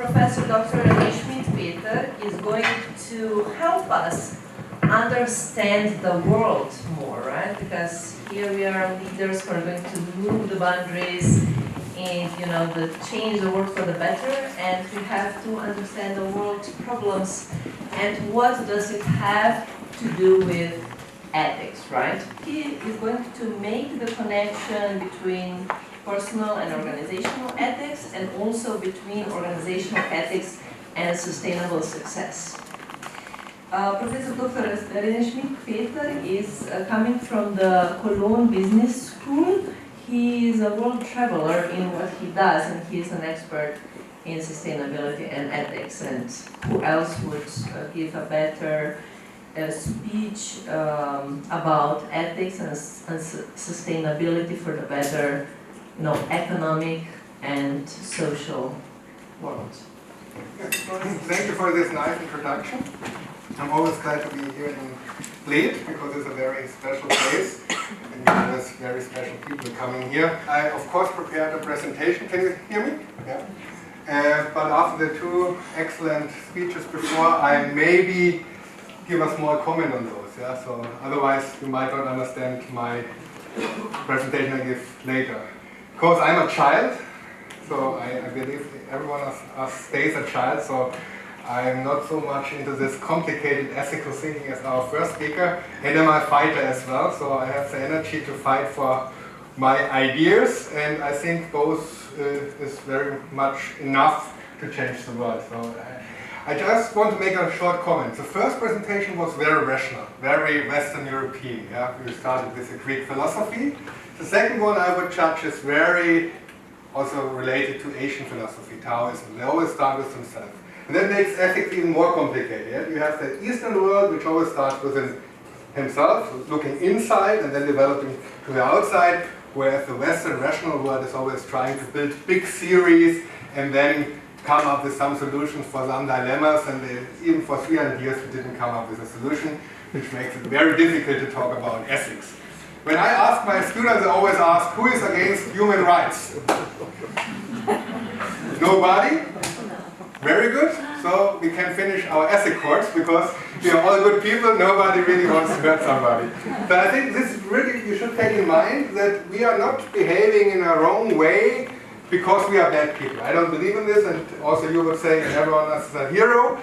Professor Dr. René Schmidpeter is going to help us understand the world more, right? Because here we are leaders who are going to move the boundaries and, change the world for the better, and we have to understand the world's problems and what does it have to do with ethics, right? He is going to make the connection between personal and organizational ethics, and also between organizational ethics and sustainable success. Professor Dr. René Schmidpeter is coming from the Cologne Business School. He is a world traveler in what he does, and he is an expert in sustainability and ethics. And who else would give a better speech about ethics and sustainability for the better economic and social world. Thank you for this nice introduction. I'm always glad to be here in Bled because it's a very special place and there's very special people coming here. I of course prepared a presentation. Can you hear me? Yeah. But after the two excellent speeches before, I maybe give a small comment on those. Yeah. So otherwise you might not understand my presentation I give later. Because I'm a child, so I believe everyone of us stays a child, so I'm not so much into this complicated ethical thinking as our first speaker, and I'm a fighter as well, so I have the energy to fight for my ideas, and I think both is very much enough to change the world. So I just want to make a short comment. The first presentation was very rational, very Western European. Yeah? We started with the Greek philosophy. The second one I would judge is very also related to Asian philosophy, Taoism. They always start with themselves. And that makes ethics even more complicated. Yeah? You have the Eastern world, which always starts within himself, looking inside and then developing to the outside, whereas the Western rational world is always trying to build big theories and then come up with some solutions for some dilemmas, and even for 300 years we didn't come up with a solution, which makes it very difficult to talk about ethics. When I ask my students, I always ask, who is against human rights? Nobody? Very good. So we can finish our ethics course because we are all good people, nobody really wants to hurt somebody. So I think this is really, you should take in mind that we are not behaving in a wrong way because we are bad people. I don't believe in this, and also you would say everyone is a hero,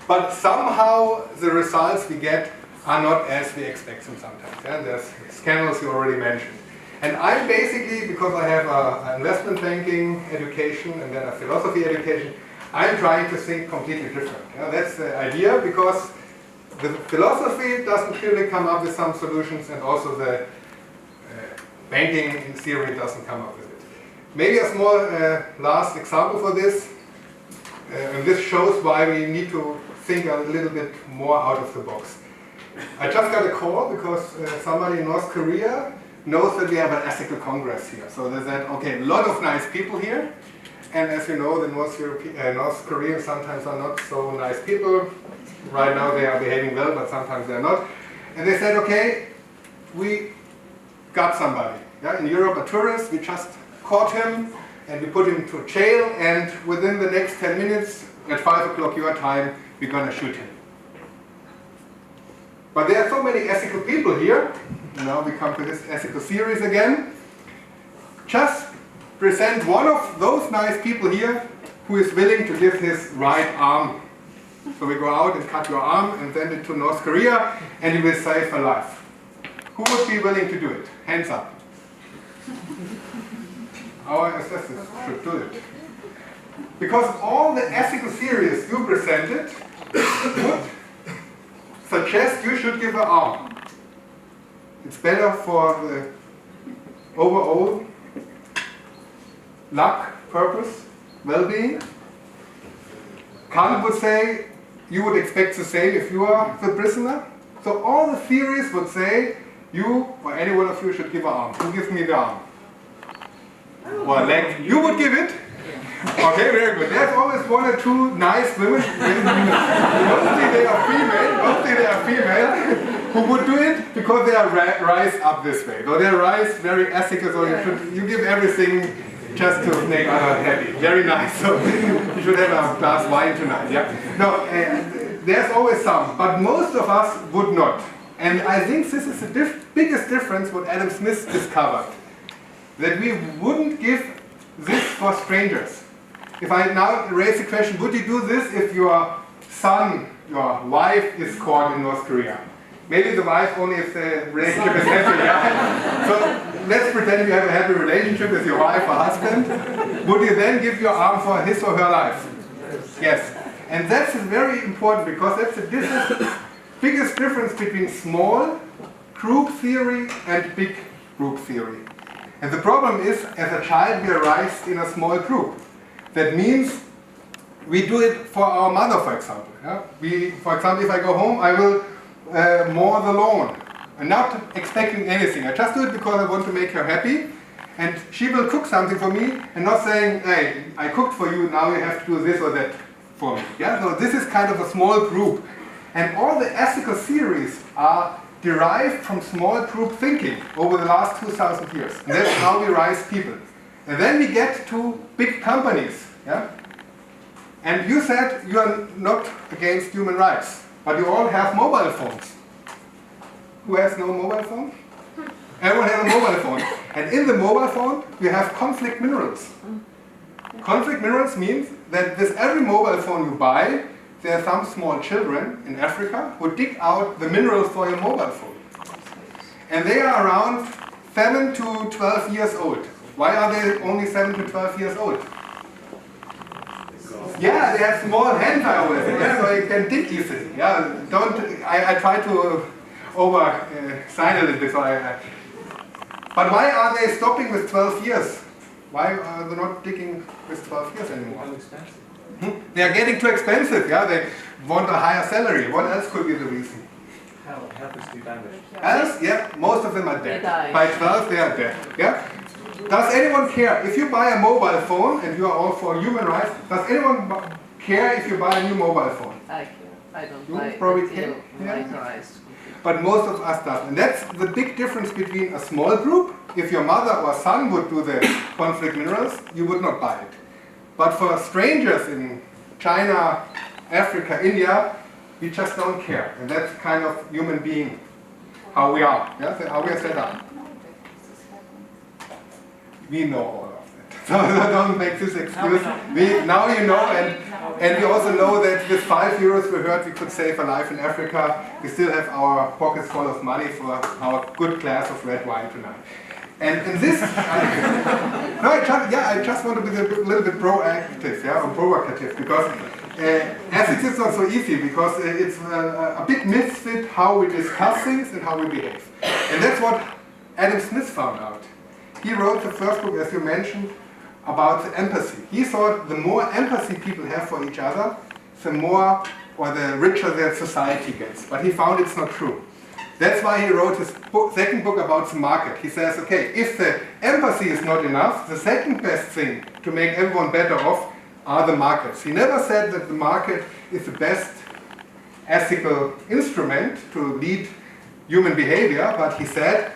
but somehow the results we get are not as we expect them sometimes. Yeah? There's scandals you already mentioned. And I'm basically, because I have an investment banking education and then a philosophy education, I'm trying to think completely different. Yeah? That's the idea, because the philosophy doesn't really come up with some solutions, and also the banking theory doesn't come up with it. Maybe a small last example for this, and this shows why we need to think a little bit more out of the box. I just got a call because somebody in North Korea knows that we have an ethical congress here. So they said, okay, a lot of nice people here. And as you know, the North Koreans sometimes are not so nice people. Right now they are behaving well, but sometimes they are not. And they said, okay, we got somebody. Yeah? In Europe, a tourist, we just caught him and we put him to jail, and within the next 10 minutes, at 5 o'clock your time, we're going to shoot him. But there are so many ethical people here. Now we come to this ethical series again. Just present one of those nice people here who is willing to give his right arm. So we go out and cut your arm and send it to North Korea, and you will save a life. Who would be willing to do it? Hands up. Our assessors should do it. Because all the ethical theories you presented would suggest you should give an arm. It's better for the overall luck, purpose, well-being. Kant would say you would expect the same if you are the prisoner. So all the theories would say you or any one of you should give an arm. Who gives me the arm? Or a leg? You would give it? Okay, very good. There's always one or two nice women, mostly they are female, who would do it because they are raised up this way. So they are raised very ethical, so you give everything just to make others happy. Very nice. So you should have a glass of wine tonight. Yeah. No, there's always some, but most of us would not. And I think this is the biggest difference what Adam Smith discovered. That we wouldn't give this for strangers. If I now raise the question, would you do this if your son, your wife is caught in North Korea? Maybe the wife only if the relationship is happy. Yeah? So let's pretend you have a happy relationship with your wife or husband. Would you then give your arm for his or her life? Yes. And that's very important because that's the biggest difference between small group theory and big group theory. And the problem is, as a child, we are raised in a small group. That means we do it for our mother, for example. Yeah? For example, if I go home, I will mow the lawn. I'm not expecting anything. I just do it because I want to make her happy. And she will cook something for me and not saying, hey, I cooked for you, now you have to do this or that for me. Yeah? So this is kind of a small group. And all the ethical theories are derived from small group thinking over the last 2,000 years. And that's how we rise people. And then we get to big companies. Yeah? And you said you are not against human rights, but you all have mobile phones. Who has no mobile phone? Everyone has a mobile phone. And in the mobile phone, you have conflict minerals. Conflict minerals means that with every mobile phone you buy, there are some small children in Africa who dig out the minerals for your mobile phone. And they are around 7 to 12 years old. Why are they only 7 to 12 years old? Yeah, they have small hands, I always say, yeah, so you can dig easily. Yeah, I try to sign a little bit. But why are they stopping with 12 years? Why are they not digging with 12 years anymore? They are getting too expensive, yeah, they want a higher salary. What else could be the reason? Health is too damaged. Else, yeah, most of them are dead. By 12 they are dead, yeah? Does anyone care, if you buy a mobile phone, and you are all for human rights, does anyone care if you buy a new mobile phone? I care. I don't You buy probably it care, until yeah. militarized. But most of us does. And that's the big difference between a small group. If your mother or son would do the conflict minerals, you would not buy it. But for strangers in China, Africa, India, we just don't care. And that's kind of human being, how we are, yeah? How we are set up. We know all of that. So don't make this excuse. Now you know, and we also know that with 5 euros we heard we could save a life in Africa. We still have our pockets full of money for our good glass of red wine tonight. And this, I just want to be a little bit proactive, yeah, or provocative, because ethics is not so easy, because it's a big misfit how we discuss things and how we behave. And that's what Adam Smith found out. He wrote the first book, as you mentioned, about the empathy. He thought the more empathy people have for each other, the more or the richer their society gets. But he found it's not true. That's why he wrote his second book about the market. He says, okay, if the empathy is not enough, the second best thing to make everyone better off are the markets. He never said that the market is the best ethical instrument to lead human behavior, but he said,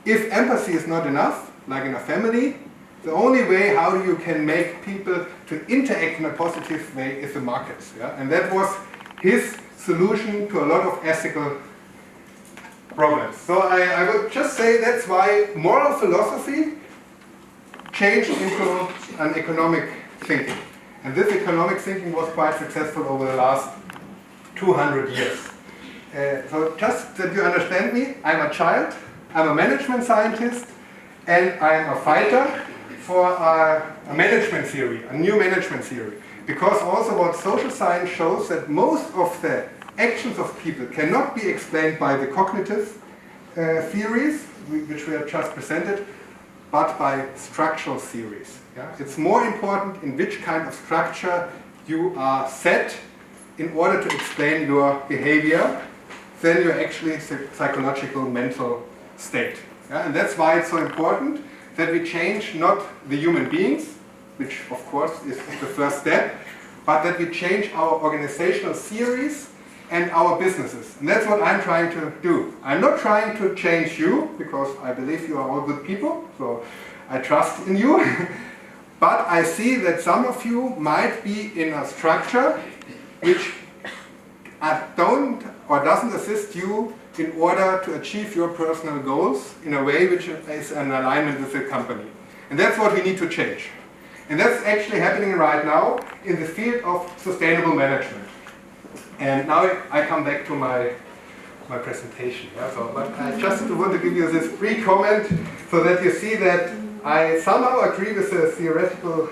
if empathy is not enough, like in a family, the only way how you can make people to interact in a positive way is the markets. Yeah? And that was his solution to a lot of ethical problems. So I would just say that's why moral philosophy changed into an economic thinking. And this economic thinking was quite successful over the last 200 years. So just that you understand me, I'm a child, I'm a management scientist, and I'm a fighter for a management theory, a new management theory. Because also what social science shows that most of the actions of people cannot be explained by the cognitive theories, which we have just presented, but by structural theories. Yeah? It's more important in which kind of structure you are set in order to explain your behavior than your actually psychological mental state. Yeah? And that's why it's so important that we change not the human beings, which of course is the first step, but that we change our organizational theories and our businesses. And that's what I'm trying to do. I'm not trying to change you, because I believe you are all good people, so I trust in you. But I see that some of you might be in a structure which don't or doesn't assist you in order to achieve your personal goals in a way which is in alignment with the company. And that's what we need to change. And that's actually happening right now in the field of sustainable management. And now I come back to my presentation. Yeah? But I just want to give you this brief comment so that you see that I somehow agree with the theoretical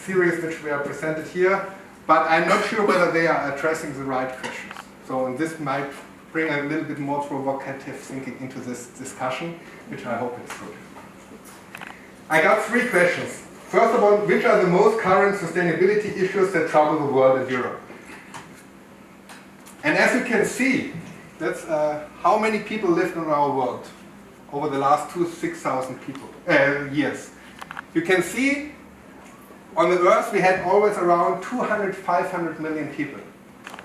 theories which were presented here, but I'm not sure whether they are addressing the right questions. So and this might bring a little bit more provocative thinking into this discussion, which I hope is good. I got 3 questions. First of all, which are the most current sustainability issues that trouble the world and Europe? And as you can see, that's how many people lived in our world over the last 6,000 years. You can see on the Earth we had always around 200-500 million people.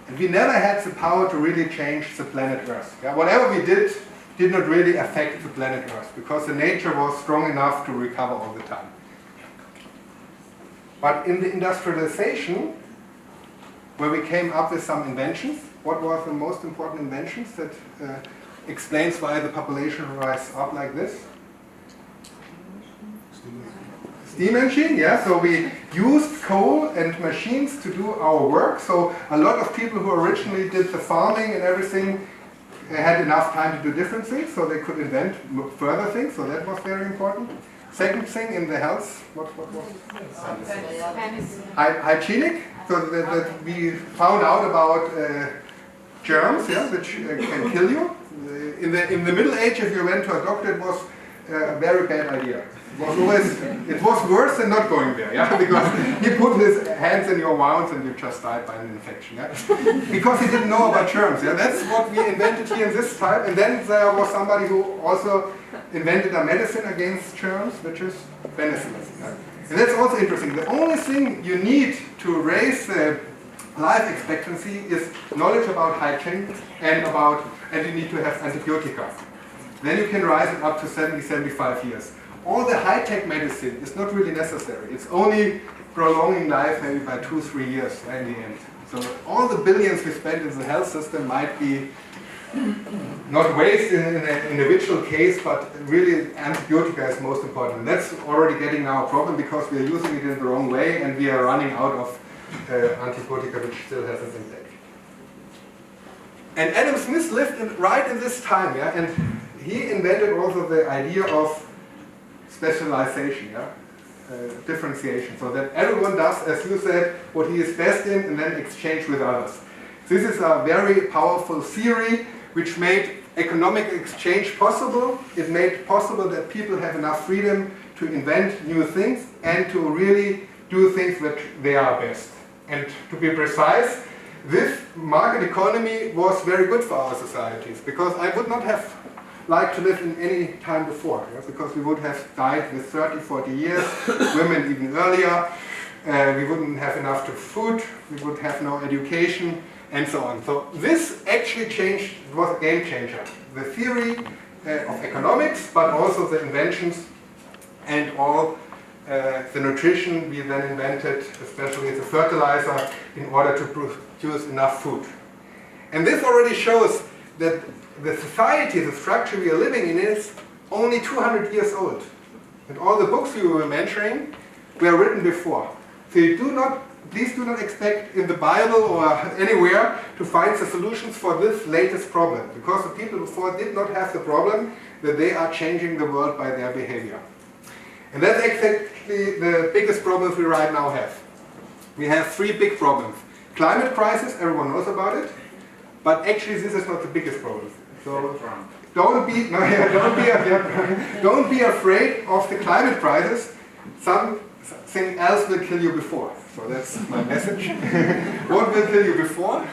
And we never had the power to really change the planet Earth. Yeah? Whatever we did not really affect the planet Earth because the nature was strong enough to recover all the time. But in the industrialization, where we came up with some inventions, what were the most important inventions that explains why the population rise up like this? Steam engine, yeah. So we used coal and machines to do our work. So a lot of people who originally did the farming and everything had enough time to do different things, so they could invent further things. So that was very important. Second thing in the health, what was hygienic. So that we found out about germs, yeah, which can kill you. In the Middle Age, if you went to a doctor, it was a very bad idea. It was worse than not going there, yeah, because he put his hands in your wounds and you just died by an infection, yeah, because he didn't know about germs. Yeah, that's what we invented here in this time. And then there was somebody who also invented a medicine against germs, which is penicillin. Yeah? And that's also interesting. The only thing you need to raise the life expectancy is knowledge about hygiene and you need to have antibiotica. Then you can rise it up to 70, 75 years. All the high-tech medicine is not really necessary. It's only prolonging life maybe by 2-3 years in the end. So all the billions we spend in the health system might be not waste in an individual case, but really antibiotica is most important. And that's already getting now a problem because we are using it in the wrong way and we are running out of antibiotica which still has an impact. And Adam Smith lived right in this time, yeah, and he invented also the idea of specialization, yeah, differentiation, so that everyone does, as you said, what he is best in and then exchange with others. This is a very powerful theory which made economic exchange possible. It made possible that people have enough freedom to invent new things and to really do things that they are best. And to be precise, this market economy was very good for our societies because I would not have liked to live in any time before, yeah? Because we would have died with 30, 40 years, women even earlier, we wouldn't have enough to food, we would have no education, and so on. So this actually changed, it was a game changer. The theory of economics, but also the inventions and all the nutrition we then invented, especially the fertilizer, in order to produce enough food. And this already shows that the society, the structure we are living in is only 200 years old. And all the books you were mentioning were written before. So please do not expect in the Bible or anywhere to find the solutions for this latest problem. Because the people before did not have the problem that they are changing the world by their behavior. And that's exactly the biggest problems we right now have. We have 3 big problems. Climate crisis, everyone knows about it. But actually this is not the biggest problem. So don't be afraid of the climate crisis. Something else will kill you before. So that's my message. What will kill you before?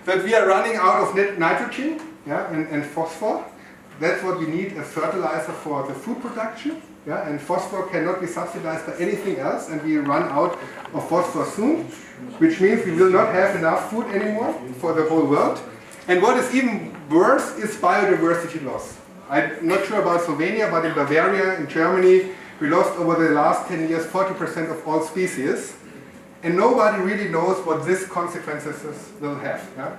That we are running out of nitrogen, yeah, and phosphor. That's what we need as fertilizer for the food production. Yeah, and phosphor cannot be subsidized by anything else, and we run out of phosphor soon, which means we will not have enough food anymore for the whole world. And what is even worse is biodiversity loss. I'm not sure about Slovenia, but in Bavaria, in Germany, We lost over the last 10 years 40% of all species, and nobody really knows what these consequences will have. Yeah?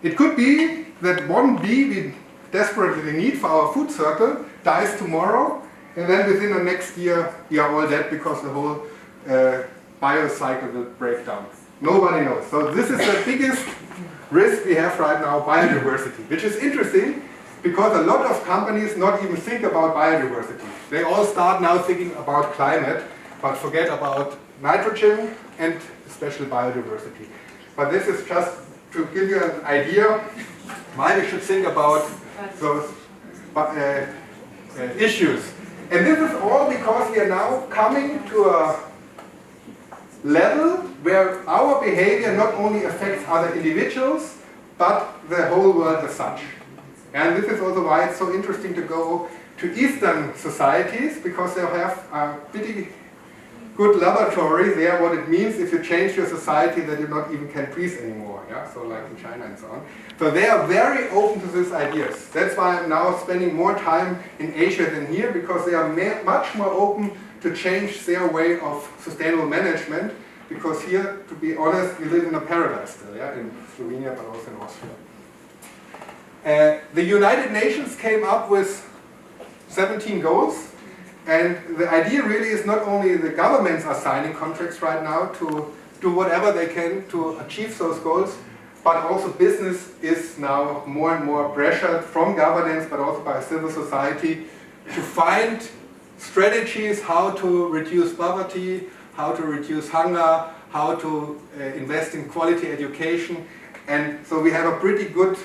It could be that one bee we desperately need for our food circle dies tomorrow, and then within the next year we are all dead because the whole biocycle will break down. Nobody knows. So this is the biggest risk we have right now, biodiversity, which is interesting because a lot of companies not even think about biodiversity. They all start now thinking about climate, but forget about nitrogen and especially biodiversity. But this is just to give you an idea why we should think about those issues. And this is all because we are now coming to a level where our behavior not only affects other individuals, but the whole world as such. And this is also why it's so interesting to go to Eastern societies, because they have a pretty good laboratory there, what it means if you change your society that you not even can breathe anymore. Yeah? So like in China and so on. So they are very open to these ideas. That's why I'm now spending more time in Asia than here, because they are much more open to change their way of sustainable management, because here, to be honest, we live in a paradise still, yeah? In Slovenia, but also in Austria. The United Nations came up with 17 goals, and the idea really is not only the governments are signing contracts right now to do whatever they can to achieve those goals, but also business is now more and more pressured from governance, but also by civil society, to find strategies how to reduce poverty, how to reduce hunger, how to invest in quality education. And so we have a pretty good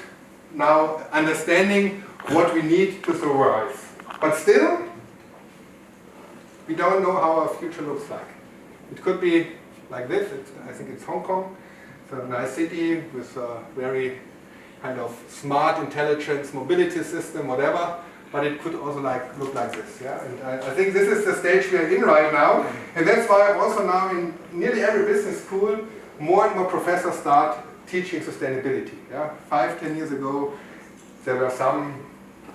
now understanding what we need to survive. But still, we don't know how our future looks like. It could be like this. I think it's Hong Kong. It's a nice city with a very kind of smart intelligence mobility system, whatever. But it could also look like this. Yeah? And I think this is the stage we are in right now. And that's why also now in nearly every business school, more and more professors start teaching sustainability. Yeah? 5-10 years ago, there were some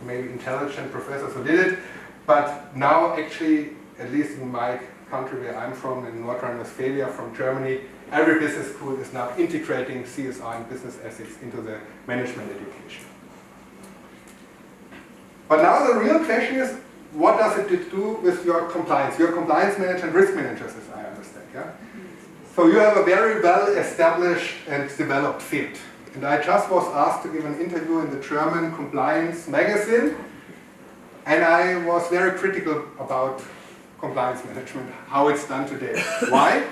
maybe intelligent professors who did it, but now actually, at least in my country where I'm from, in North Rhine-Westphalia, from Germany, every business school is now integrating CSR and business ethics into the management education. But now the real question is, what does it do with your compliance? Your compliance manager and risk managers, as I understand. Yeah? So you have a very well established and developed field. And I just was asked to give an interview in the German compliance magazine, and I was very critical about compliance management, how it's done today. Why?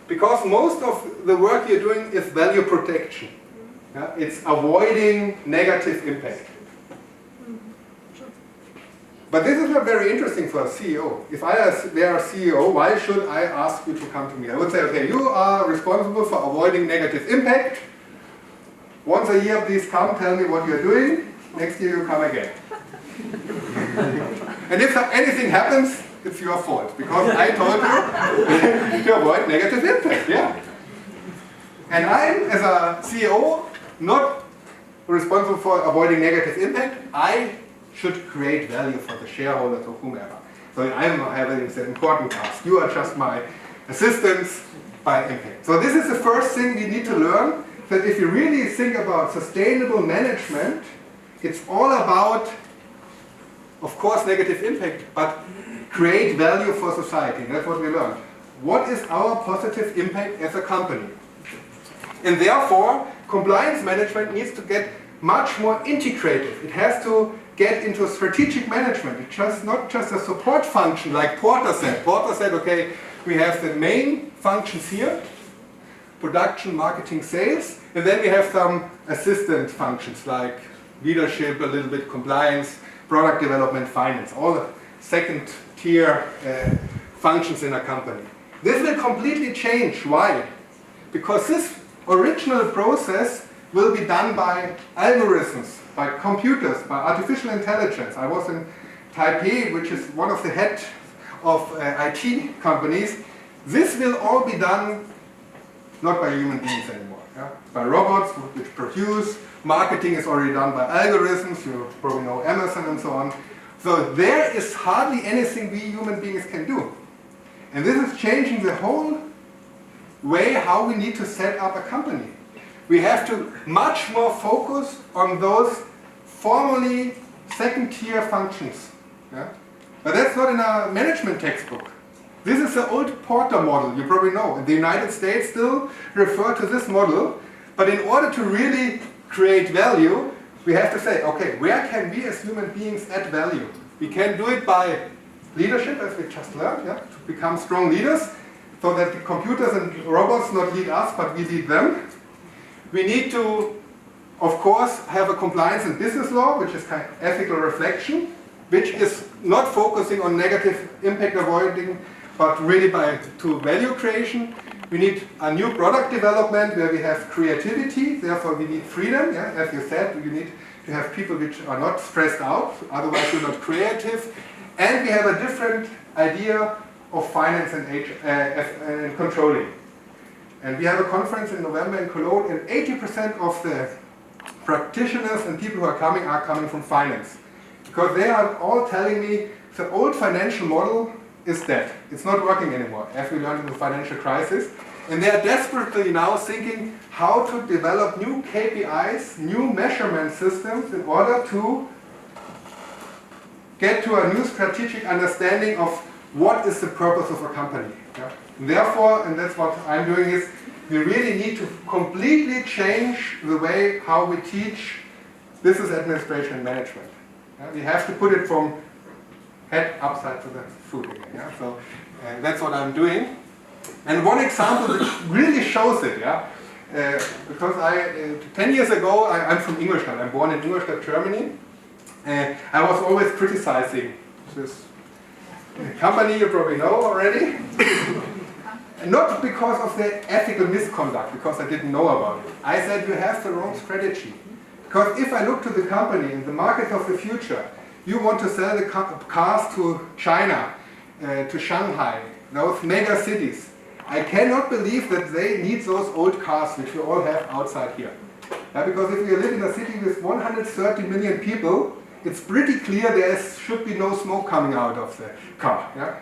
Because most of the work you're doing is value protection. Yeah? It's avoiding negative impact. But this is not very interesting for a CEO. If I were a CEO, why should I ask you to come to me? I would say, okay, you are responsible for avoiding negative impact. Once a year, please come, tell me what you're doing. Next year, you come again. And if anything happens, it's your fault, because I told you to avoid negative impact. Yeah. And I'm, as a CEO, not responsible for avoiding negative impact. I should create value for the shareholders or whomever. So I'm having the important task. You are just my assistants by impact. So this is the first thing we need to learn, that if you really think about sustainable management, it's all about, of course, negative impact, but create value for society. That's what we learned. What is our positive impact as a company? And therefore, compliance management needs to get much more integrated. It has to get into strategic management. It's just not just a support function like Porter said. Porter said, okay, we have the main functions here, production, marketing, sales, and then we have some assistant functions like leadership, a little bit compliance, product development, finance, all the second tier functions in a company. This will completely change. Why? Because this original process will be done by algorithms, by computers, by artificial intelligence. I was in Taipei, which is one of the head of IT companies. This will all be done not by human beings anymore, yeah? By robots which produce. Marketing is already done by algorithms. You probably know Amazon and so on. So there is hardly anything we human beings can do. And this is changing the whole way how we need to set up a company. We have to much more focus on those formerly second-tier functions. Yeah? But that's not in a management textbook. This is the old Porter model, you probably know. The United States still refer to this model, but in order to really create value, we have to say, okay, where can we as human beings add value? We can do it by leadership, as we just learned, yeah? To become strong leaders, so that the computers and robots not lead us, but we lead them. We need to, of course, have a compliance and business law, which is kind of ethical reflection, which is not focusing on negative impact avoiding, but really to value creation. We need a new product development where we have creativity, therefore we need freedom. Yeah? As you said, you need to have people which are not stressed out, otherwise you're not creative. And we have a different idea of finance and controlling. And we have a conference in November in Cologne, and 80% of the practitioners and people who are coming from finance. Because they are all telling me the old financial model is dead. It's not working anymore, as we learned in the financial crisis. And they are desperately now thinking how to develop new KPIs, new measurement systems in order to get to a new strategic understanding of what is the purpose of a company. Yeah? Therefore, and that's what I'm doing, is we really need to completely change the way how we teach business administration and management. Yeah? We have to put it from head upside to the foot again. Yeah? So that's what I'm doing. And one example that really shows it, yeah, because 10 years ago, I'm from Ingolstadt. I'm born in Ingolstadt, Germany. I was always criticizing this company you probably know already. Not because of the ethical misconduct, because I didn't know about it. I said you have the wrong strategy. Because if I look to the company in the market of the future, you want to sell the cars to China, to Shanghai, those mega cities. I cannot believe that they need those old cars which we all have outside here. Yeah, because if you live in a city with 130 million people, it's pretty clear there should be no smoke coming out of the car. Yeah?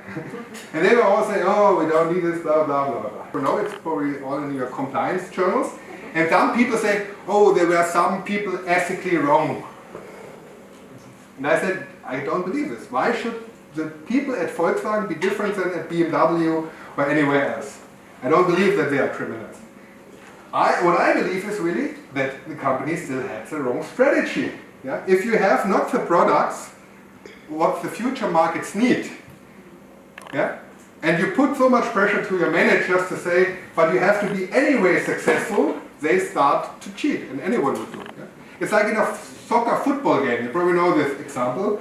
And they will all say, oh, we don't need this, blah, blah, blah, blah. You know, it's probably all in your compliance journals. And some people say, oh, there were some people ethically wrong. And I said, I don't believe this. Why should the people at Volkswagen be different than at BMW or anywhere else? I don't believe that they are criminals. What I believe is really that the company still has the wrong strategy. Yeah? If you have not the products what the future markets need, yeah? And you put so much pressure to your managers to say, but you have to be anyway successful, they start to cheat, and anyone would do. Yeah? It's like in a soccer football game, you probably know this example.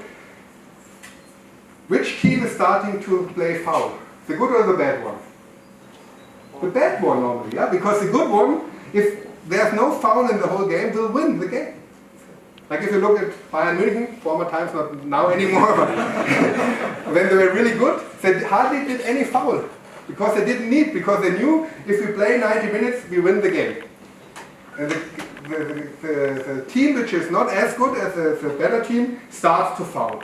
Which team is starting to play foul? The good or the bad one? The bad one normally, yeah? Because the good one, if there's no foul in the whole game, will win the game. Like if you look at Bayern München, former times, not now anymore, but when they were really good, they hardly did any foul. Because they didn't need, because they knew if we play 90 minutes, we win the game. And the team which is not as good as the better team starts to foul.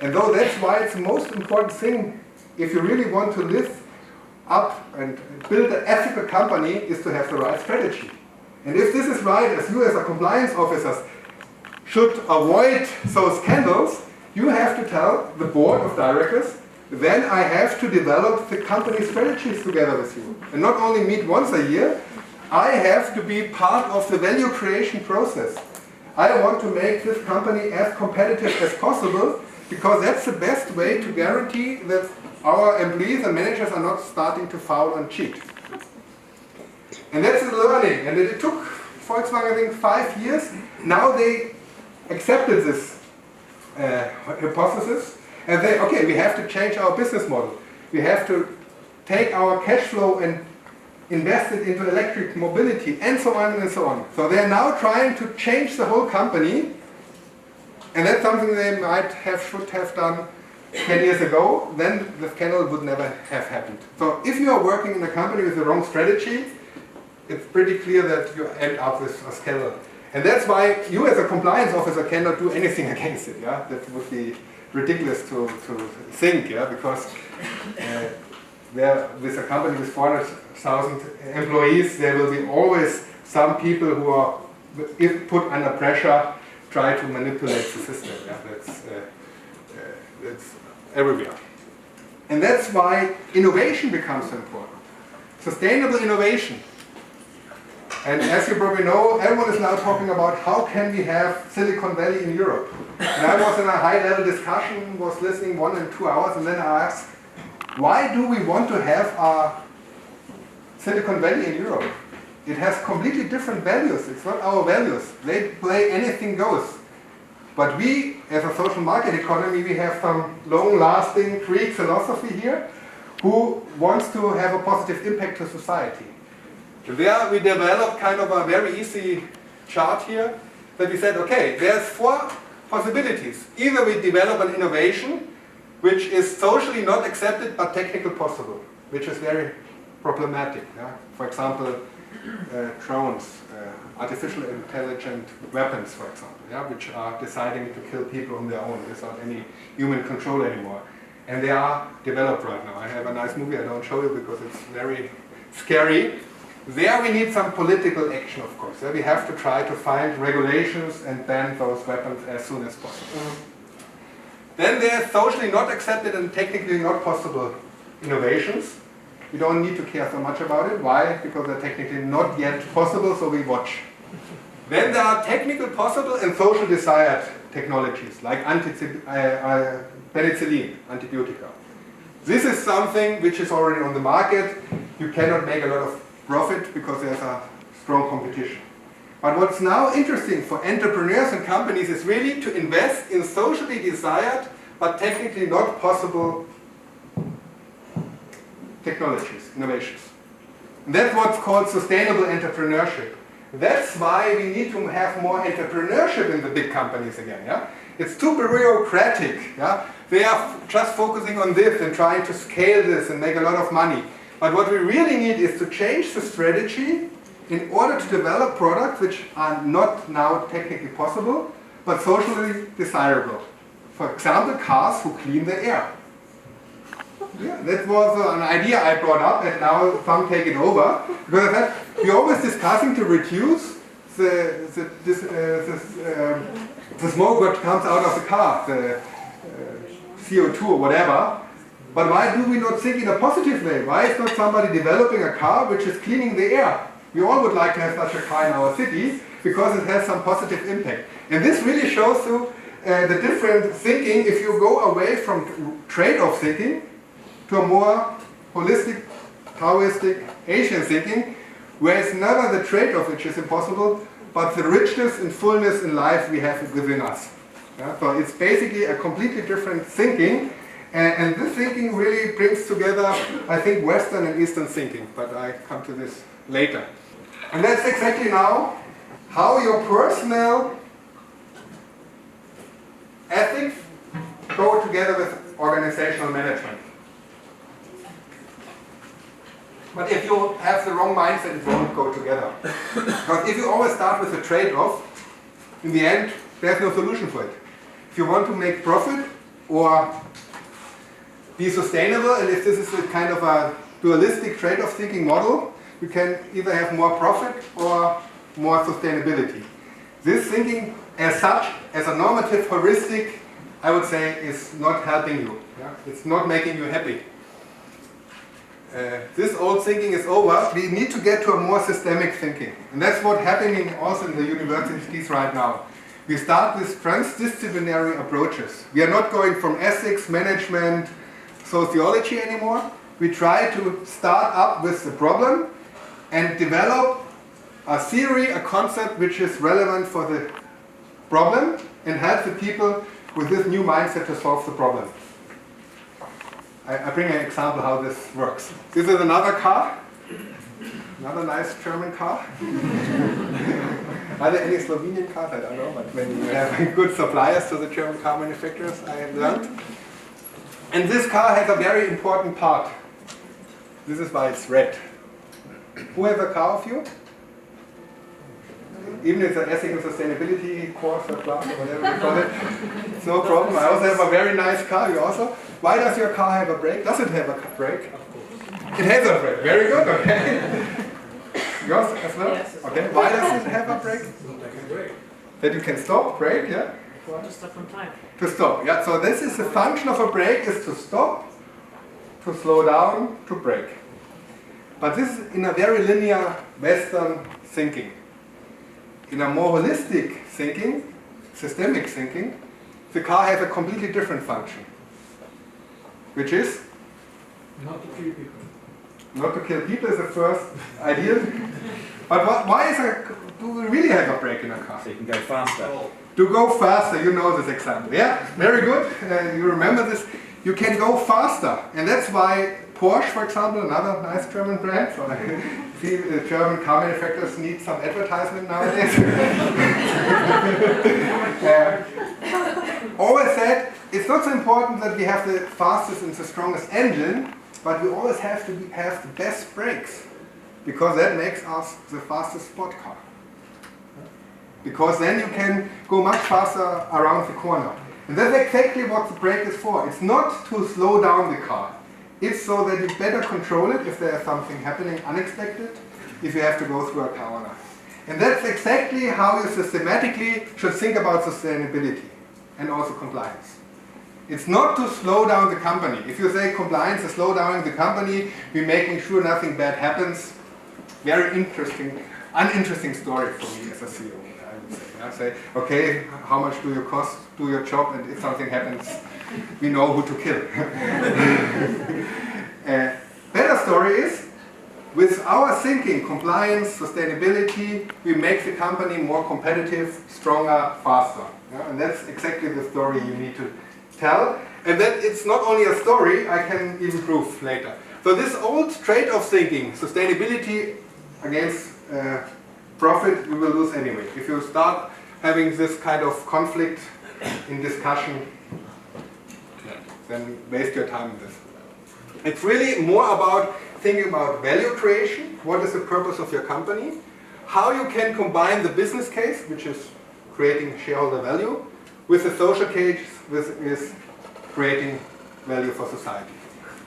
And though that's why it's the most important thing, if you really want to live up and build an ethical company, is to have the right strategy. And if this is right, as you as a compliance officers should avoid those scandals, you have to tell the board of directors, then I have to develop the company strategies together with you. And not only meet once a year, I have to be part of the value creation process. I want to make this company as competitive as possible, because that's the best way to guarantee that our employees and managers are not starting to foul and cheat. And that's the learning. And it took Volkswagen, I think, 5 years. Now they accepted this hypothesis and say, okay, we have to change our business model. We have to take our cash flow and invest it into electric mobility, and so on and so on. So they're now trying to change the whole company, and that's something they should have done 10 years ago. Then the scandal would never have happened. So if you are working in a company with the wrong strategy, it's pretty clear that you end up with a scandal. And that's why you as a compliance officer cannot do anything against it. Yeah? That would be ridiculous to think, yeah, because with a company with 400,000 employees, there will be always some people who are, if put under pressure, try to manipulate the system. Yeah? That's everywhere. And that's why innovation becomes so important. Sustainable innovation. And as you probably know, everyone is now talking about how can we have Silicon Valley in Europe. And I was in a high-level discussion, was listening 1 and 2 hours, and then I asked, why do we want to have a Silicon Valley in Europe? It has completely different values. It's not our values. They play anything goes. But we, as a social market economy, we have some long-lasting Greek philosophy here who wants to have a positive impact to society. There we developed kind of a very easy chart here that we said, okay, there's 4 possibilities. Either we develop an innovation which is socially not accepted but technically possible, which is very problematic. Yeah? For example, drones, artificial intelligent weapons, for example, yeah? Which are deciding to kill people on their own without any human control anymore. And they are developed right now. I have a nice movie I don't show you because it's very scary. There we need some political action, of course. There we have to try to find regulations and ban those weapons as soon as possible. Then there's socially not accepted and technically not possible innovations. We don't need to care so much about it. Why? Because they're technically not yet possible, so we watch. Then there are technical possible and social desired technologies, like penicillin, antibiotica. This is something which is already on the market. You cannot make a lot of profit because there's a strong competition. But what's now interesting for entrepreneurs and companies is really to invest in socially desired but technically not possible technologies, innovations. And that's what's called sustainable entrepreneurship. That's why we need to have more entrepreneurship in the big companies again. Yeah? It's too bureaucratic. Yeah? They are just focusing on this and trying to scale this and make a lot of money. But what we really need is to change the strategy in order to develop products which are not now technically possible, but socially desirable. For example, cars who clean the air. Yeah, that was an idea I brought up, and now some take it over. Because I said, we're always discussing to reduce the smoke that comes out of the car, the CO2 or whatever. But why do we not think in a positive way? Why is not somebody developing a car which is cleaning the air? We all would like to have such a car in our city because it has some positive impact. And this really shows you the different thinking if you go away from trade-off thinking to a more holistic, Taoistic, Asian thinking, where it's never the trade-off which is impossible, but the richness and fullness in life we have within us. Yeah? So it's basically a completely different thinking. And this thinking really brings together, I think, Western and Eastern thinking, but I come to this later. And that's exactly now how your personal ethics go together with organizational management. But if you have the wrong mindset, it won't go together. Because if you always start with a trade-off, in the end, there's no solution for it. If you want to make profit or be sustainable, and if this is a kind of a dualistic trade-off thinking model, you can either have more profit or more sustainability. This thinking as such, as a normative heuristic, I would say is not helping you. Yeah? It's not making you happy. This old thinking is over. We need to get to a more systemic thinking. And that's what's happening also in the universities right now. We start with transdisciplinary approaches. We are not going from ethics, management, sociology anymore. We try to start up with the problem and develop a theory, a concept which is relevant for the problem and help the people with this new mindset to solve the problem. I bring an example how this works. This is another car, another nice German car. Are there any Slovenian cars? I don't know, but when you have good suppliers to the German car manufacturers, I have learned. And this car has a very important part. This is why it's red. Who has a car of you? even if it's an ethical sustainability course or class or whatever you call it, it's no problem. I also have a very nice car. You also? Why does your car have a brake? Does it have a brake? It has a brake. Very good. Okay. Yours as well? Yes. Okay. Why does it have a brake? That you can stop, brake, yeah? To stop on time. To stop, yeah. So this is the function of a brake, is to stop, to slow down, to brake. But this is in a very linear Western thinking. In a more holistic thinking, systemic thinking, the car has a completely different function. Which is? Not to kill people. Not to kill people is the first idea. But why do we really have a brake in a car? So you can go faster. To go faster, you know this example. Yeah, very good. You remember this. You can go faster. And that's why Porsche, for example, another nice German brand. So I see the German car manufacturers need some advertisement nowadays. Always said, it's not so important that we have the fastest and the strongest engine, but we always have to have the best brakes. Because that makes us the fastest sport car. Because then you can go much faster around the corner. And that's exactly what the brake is for. It's not to slow down the car. It's so that you better control it if there's something happening unexpected, if you have to go through a corner. And that's exactly how you systematically should think about sustainability and also compliance. It's not to slow down the company. If you say compliance is slow down the company, we're making sure nothing bad happens. Very interesting, uninteresting story for me as a CEO. I say, okay, how much do you cost, do your job, and if something happens, we know who to kill. Better story is, with our thinking, compliance, sustainability, we make the company more competitive, stronger, faster. Yeah? And that's exactly the story you need to tell. And that it's not only a story, I can even prove later. So this old trade-off thinking, sustainability against profit, we will lose anyway. If you start having this kind of conflict in discussion, then waste your time in this. It's really more about thinking about value creation. What is the purpose of your company? How you can combine the business case, which is creating shareholder value, with the social case, which is creating value for society.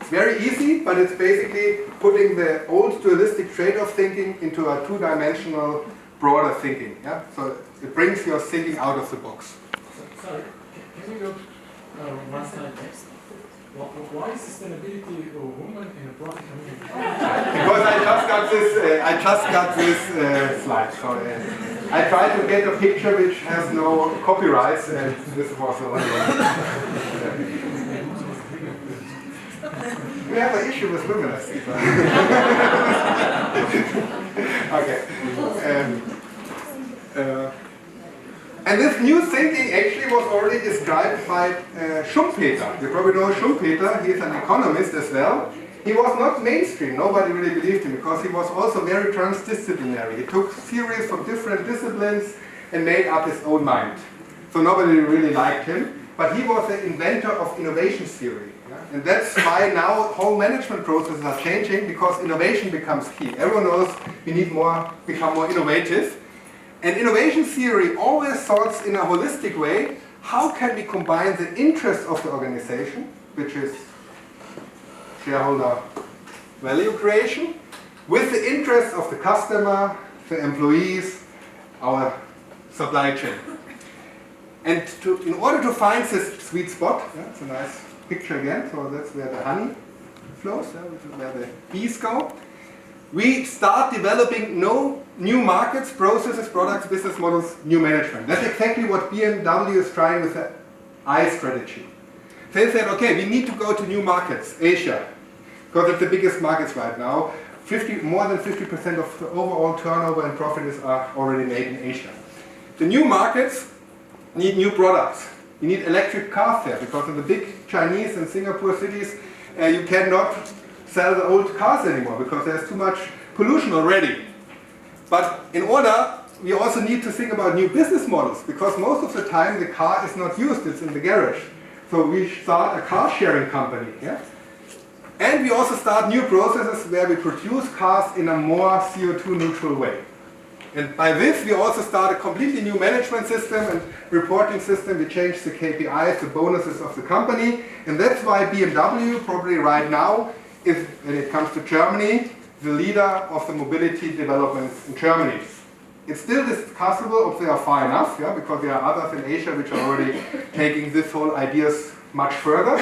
It's very easy, but it's basically putting the old dualistic trade-off thinking into a two-dimensional, broader thinking. Yeah? So it brings your thinking out of the box. Sorry, can you go one slide next? Why is sustainability a woman in a profit community? Because I just got this slide. So I tried to get a picture which has no copyrights, and this was the only one. We have an issue with women, I think. Okay. And this new thinking actually was already described by Schmidpeter. You probably know Schmidpeter. He is an economist as well. He was not mainstream. Nobody really believed him because he was also very transdisciplinary. He took theories from different disciplines and made up his own mind. So nobody really liked him. But he was the inventor of innovation theory. And that's why now whole management processes are changing, because innovation becomes key. Everyone knows we need become more innovative. And innovation theory always thoughts in a holistic way, how can we combine the interest of the organization, which is shareholder value creation, with the interest of the customer, the employees, our supply chain. And in order to find this sweet spot, it's a nice picture again, so that's where the honey flows, which is where the bees go. We start developing new markets, processes, products, business models, new management. That's exactly what BMW is trying with the I strategy. They said, okay, we need to go to new markets, Asia, because it's the biggest markets right now. More than 50% of the overall turnover and profits are already made in Asia. The new markets need new products. You need electric cars there, because in the big Chinese and Singapore cities, you cannot sell the old cars anymore, because there's too much pollution already. But in order, we also need to think about new business models, because most of the time the car is not used, it's in the garage. So we start a car sharing company. Yeah? And we also start new processes where we produce cars in a more CO2 neutral way. And by this, we also start a completely new management system and reporting system. We change the KPIs, the bonuses of the company. And that's why BMW, probably right now, is, when it comes to Germany, the leader of the mobility developments in Germany. It's still discussable if they are far enough, yeah, because there are others in Asia which are already taking this whole ideas much further.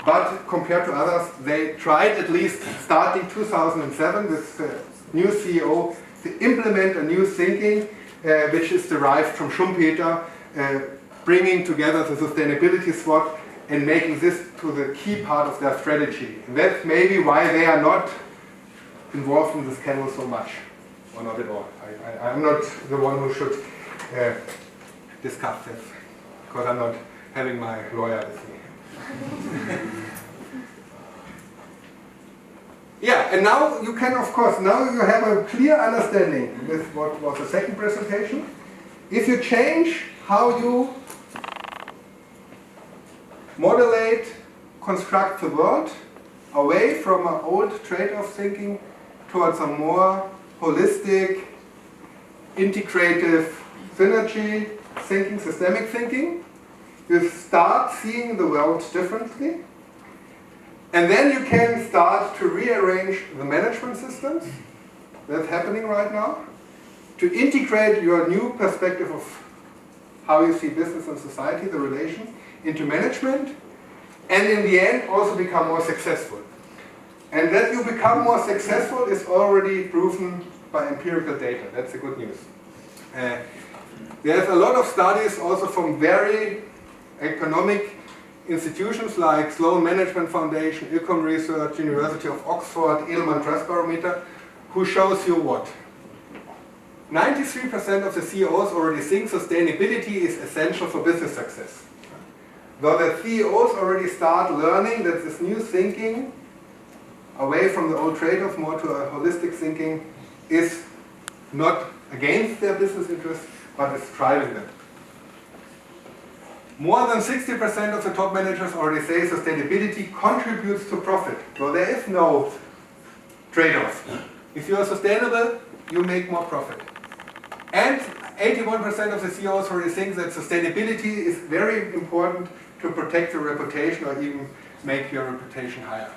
But compared to others, they tried at least starting 2007 with the new CEO to implement a new thinking which is derived from Schmidpeter, bringing together the sustainability SWOT and making this to the key part of their strategy. And that's maybe why they are not involved in the scandal so much, or not at all. I'm not the one who should discuss this, because I'm not having my lawyer with me. Yeah, and now you can, of course, now you have a clear understanding with what was the second presentation. If you change how you modulate, construct the world away from an old trade-off thinking towards a more holistic, integrative synergy thinking, systemic thinking, you start seeing the world differently. And then you can start to rearrange the management systems. That's happening right now. To integrate your new perspective of how you see business and society, the relations, into management. And in the end, also become more successful. And that you become more successful is already proven by empirical data. That's the good news. There's a lot of studies also from very economic institutions like Sloan Management Foundation, Ecom Research, University of Oxford, Edelman Trust Barometer, who shows you what? 93% of the CEOs already think sustainability is essential for business success. Though the CEOs already start learning that this new thinking, away from the old trade-off, more to a holistic thinking, is not against their business interests, but is driving them. More than 60% of the top managers already say sustainability contributes to profit. So there is no trade-off. If you are sustainable, you make more profit. And 81% of the CEOs already think that sustainability is very important to protect your reputation or even make your reputation higher.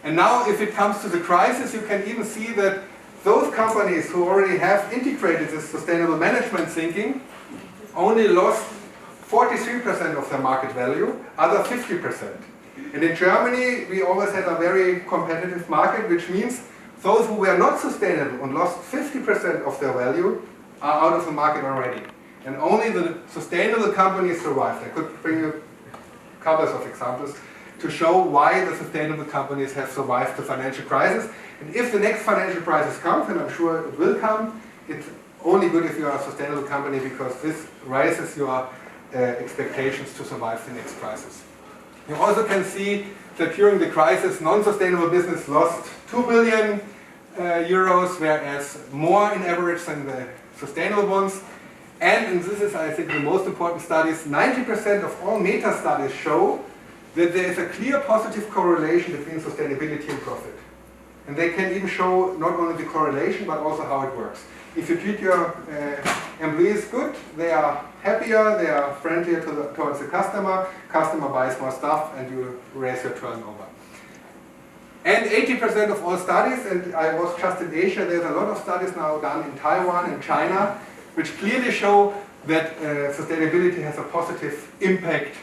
And now if it comes to the crisis, you can even see that those companies who already have integrated this sustainable management thinking only lost 43% of their market value, other 50%. And in Germany, we always had a very competitive market, which means those who were not sustainable and lost 50% of their value are out of the market already. And only the sustainable companies survived. I could bring you couple of examples to show why the sustainable companies have survived the financial crisis. And if the next financial crisis comes, and I'm sure it will come, it's only good if you are a sustainable company, because this raises your expectations to survive the next crisis. You also can see that during the crisis, non-sustainable business lost 2 billion euros, whereas more in average than the sustainable ones. And this is, I think, the most important studies, 90% of all meta studies show that there is a clear positive correlation between sustainability and profit. And they can even show not only the correlation, but also how it works. If you treat your employees good, they are happier, they are friendlier towards the customer buys more stuff, and you raise your turnover. And 80% of all studies, and I was just in Asia, there's a lot of studies now done in Taiwan and China, which clearly show that sustainability has a positive impact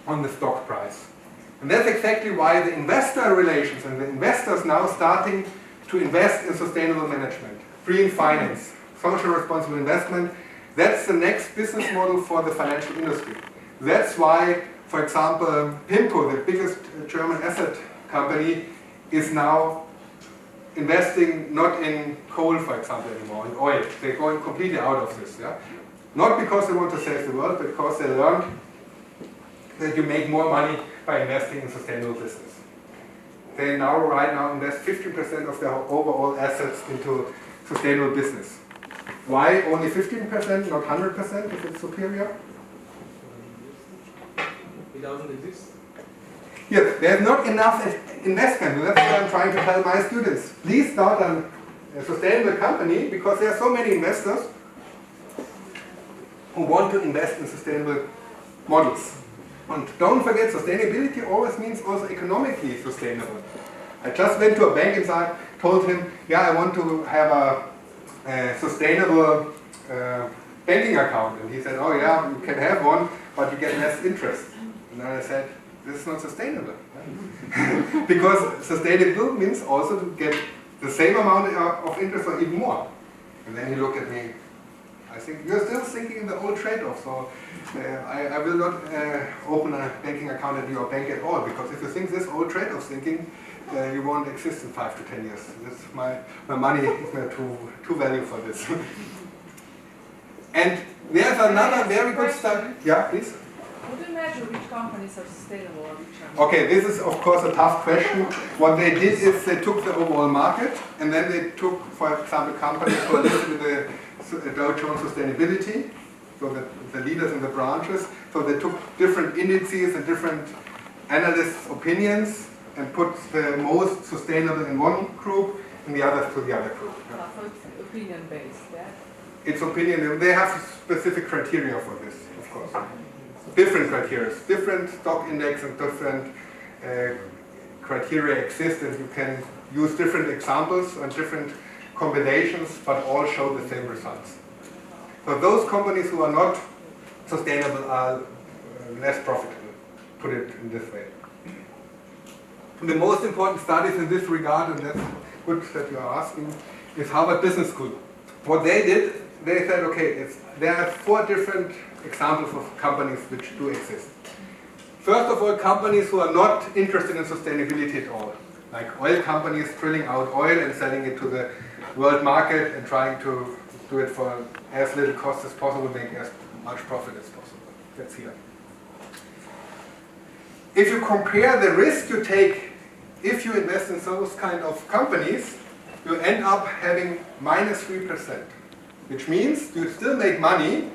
on the stock price. And that's exactly why the investor relations and the investors now starting to invest in sustainable management. Green finance, social responsible investment, that's the next business model for the financial industry. That's why, for example, PIMCO, the biggest German asset company, is now investing not in coal, for example, anymore, in oil. They're going completely out of this. Yeah? Not because they want to save the world, but because they learned that you make more money by investing in sustainable business. They now, right now, invest 50% of their overall assets into sustainable business. Why only 15%, not 100% if it's superior? It doesn't exist. Yes, there's not enough investment. That's what I'm trying to tell my students. Please start a a sustainable company because there are so many investors who want to invest in sustainable models. And don't forget, sustainability always means also economically sustainable. I just went to a bank and told him, yeah, I want to have a sustainable banking account. And he said, oh yeah, you can have one, but you get less interest. And then I said, this is not sustainable. Because sustainable means also to get the same amount of interest or even more. And then he looked at me, I think you're still thinking in the old trade-off, so I will not open a banking account at your bank at all, because if you think this old trade-off thinking, you won't exist in 5 to 10 years. This, my money is not too value for this. And there's another very good study. Yeah, please. How do you measure which companies are sustainable or which are not? Okay, this is of course a tough question. What they did is they took the overall market and then they took, for example, companies who are listed in the Dow Jones Sustainability, so the leaders in the branches. So they took different indices and different analysts' opinions and put the most sustainable in one group and the others to the other group. Yeah. So it's opinion based, yeah? It's opinion. They have specific criteria for this, of course. Different criteria, different stock index and different criteria exist, and you can use different examples and different combinations, but all show the same results. So those companies who are not sustainable are less profitable, put it in this way. The most important studies in this regard, and that's good that you are asking, is Harvard Business School. What they did, they said, okay, there are 4 different examples of companies which do exist. First of all, companies who are not interested in sustainability at all, like oil companies drilling out oil and selling it to the world market and trying to do it for as little cost as possible, make as much profit as possible. That's here. If you compare the risk you take if you invest in those kind of companies, you end up having minus 3%, which means you still make money,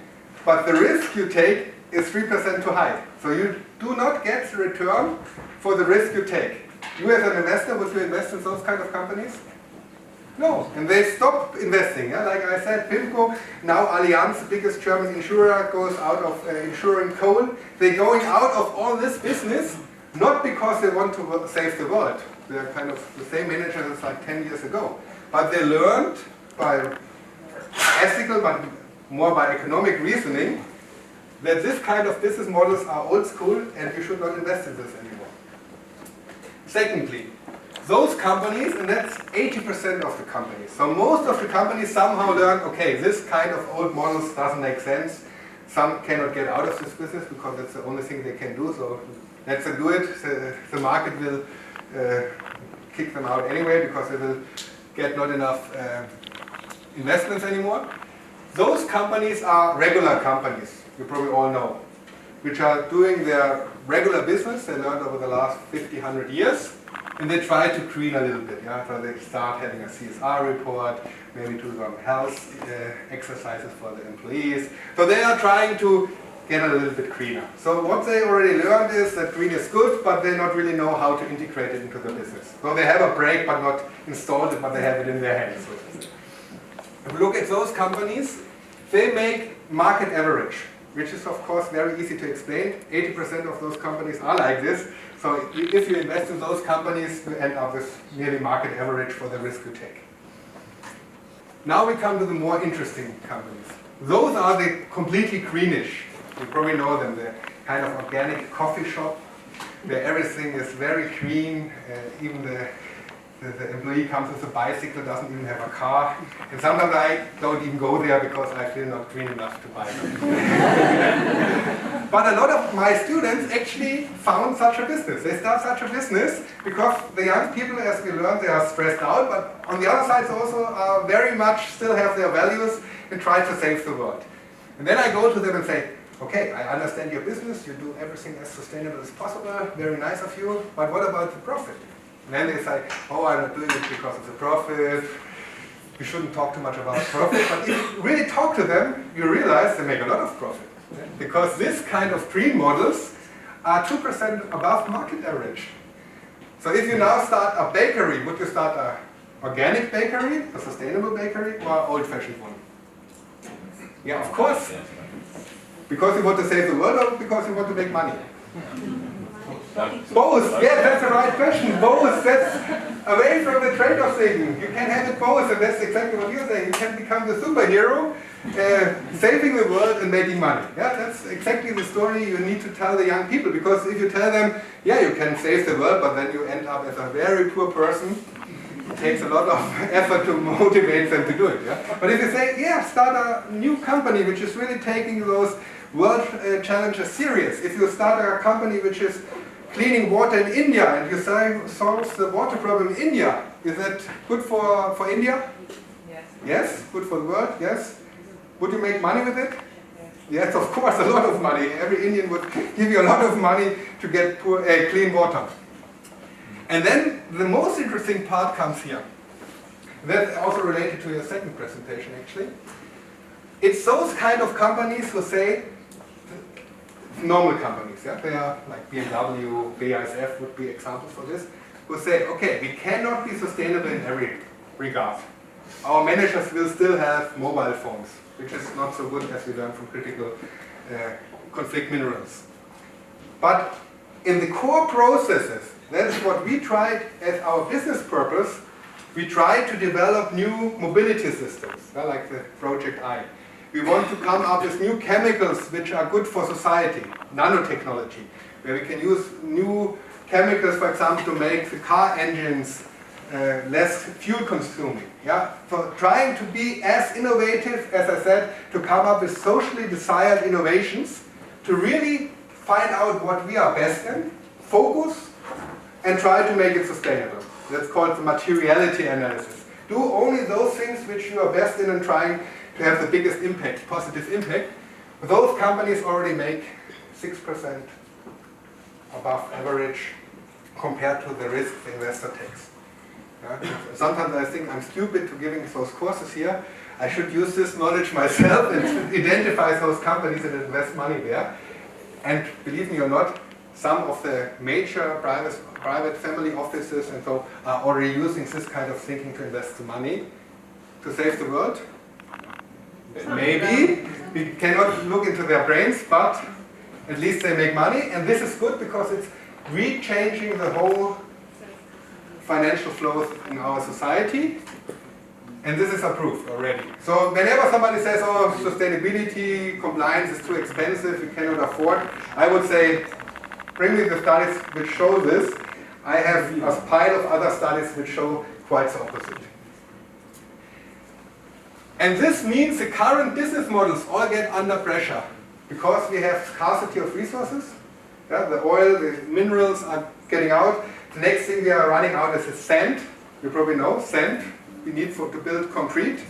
but the risk you take is 3% too high. So you do not get the return for the risk you take. You as an investor, would you invest in those kind of companies? No, and they stop investing. Yeah? Like I said, PIMCO, now Allianz, the biggest German insurer, goes out of insuring coal. They're going out of all this business, not because they want to save the world. They're kind of the same managers as like 10 years ago. But they learned by ethical, but more by economic reasoning, that this kind of business models are old school and you should not invest in this anymore. Secondly, those companies, and that's 80% of the companies. So most of the companies somehow learn, okay, this kind of old models doesn't make sense. Some cannot get out of this business because that's the only thing they can do. So let's do it. The market will kick them out anyway because they will get not enough investments anymore. Those companies are regular companies, you probably all know, which are doing their regular business they learned over the last 50, 100 years, and they try to green a little bit. Yeah? So they start having a CSR report, maybe do some health exercises for the employees. So they are trying to get a little bit greener. So what they already learned is that green is good, but they not really know how to integrate it into the business. So they have a brake but not installed it, but they have it in their hands. If you look at those companies, they make market average, which is of course very easy to explain. 80% of those companies are like this. So if you invest in those companies, you end up with nearly market average for the risk you take. Now we come to the more interesting companies. Those are the completely greenish. You probably know them, the kind of organic coffee shop where everything is very green, even the employee comes with a bicycle, doesn't even have a car, and sometimes I don't even go there because I feel not green enough to buy them. But a lot of my students actually found such a business. They start such a business because the young people, as we learned, they are stressed out, but on the other side they also are very much still have their values and try to save the world. And then I go to them and say, okay, I understand your business, you do everything as sustainable as possible, very nice of you, but what about the profit? And then they say, oh, I'm not doing it because of the profit, you shouldn't talk too much about profit, but if you really talk to them, you realize they make a lot of profit. Because this kind of green models are 2% above market average. So if you now start a bakery, would you start a Organic bakery, a sustainable bakery, or old-fashioned one? Yeah, of course. Because you want to save the world or because you want to make money? Both. Yeah, that's the right question. Both. That's away from the trade-off thing. You can have it both, and that's exactly what you're saying. You can become the superhero, saving the world and making money. Yeah, that's exactly the story you need to tell the young people. Because if you tell them, yeah, you can save the world, but then you end up as a very poor person, it takes a lot of effort to motivate them to do it. Yeah? But if you say, yeah, start a new company which is really taking those world challenges serious. If you start a company which is cleaning water in India and you say solves the water problem in India, is that good for India? Yes. Yes? Good for the world? Yes? Would you make money with it? Yes, of course, a lot of money. Every Indian would give you a lot of money to get clean water. And then the most interesting part comes here. That's also related to your second presentation, actually. It's those kind of companies who say, normal companies, yeah? They are like BMW, BASF would be examples for this, who say, okay, we cannot be sustainable in every regard. Our managers will still have mobile phones, which is not so good as we learned from critical conflict minerals. But in the core processes, that is what we tried as our business purpose. We tried to develop new mobility systems, like the Project I. We want to come up with new chemicals which are good for society, nanotechnology, where we can use new chemicals, for example, to make the car engines less fuel consuming. Yeah? So trying to be as innovative, as I said, to come up with socially desired innovations, to really find out what we are best in, focus, and try to make it sustainable. That's called the materiality analysis. Do only those things which you are best in and trying to have the biggest impact, positive impact. Those companies already make 6% above average compared to the risk the investor takes. Yeah? Sometimes I think I'm stupid to giving those courses here. I should use this knowledge myself and identify those companies and invest money there. And believe me or not, some of the major private family offices and so are already using this kind of thinking to invest the money to save the world. Maybe. We cannot look into their brains, but at least they make money. And this is good because it's re-changing the whole financial flows in our society. And this is approved already. So whenever somebody says, oh, sustainability, compliance is too expensive, we cannot afford, I would say, bring me the studies which show this. I have a pile of other studies which show quite the opposite. And this means the current business models all get under pressure because we have scarcity of resources. Yeah, the oil, the minerals are getting out. The next thing we are running out is sand. You probably know sand. We need to build concrete.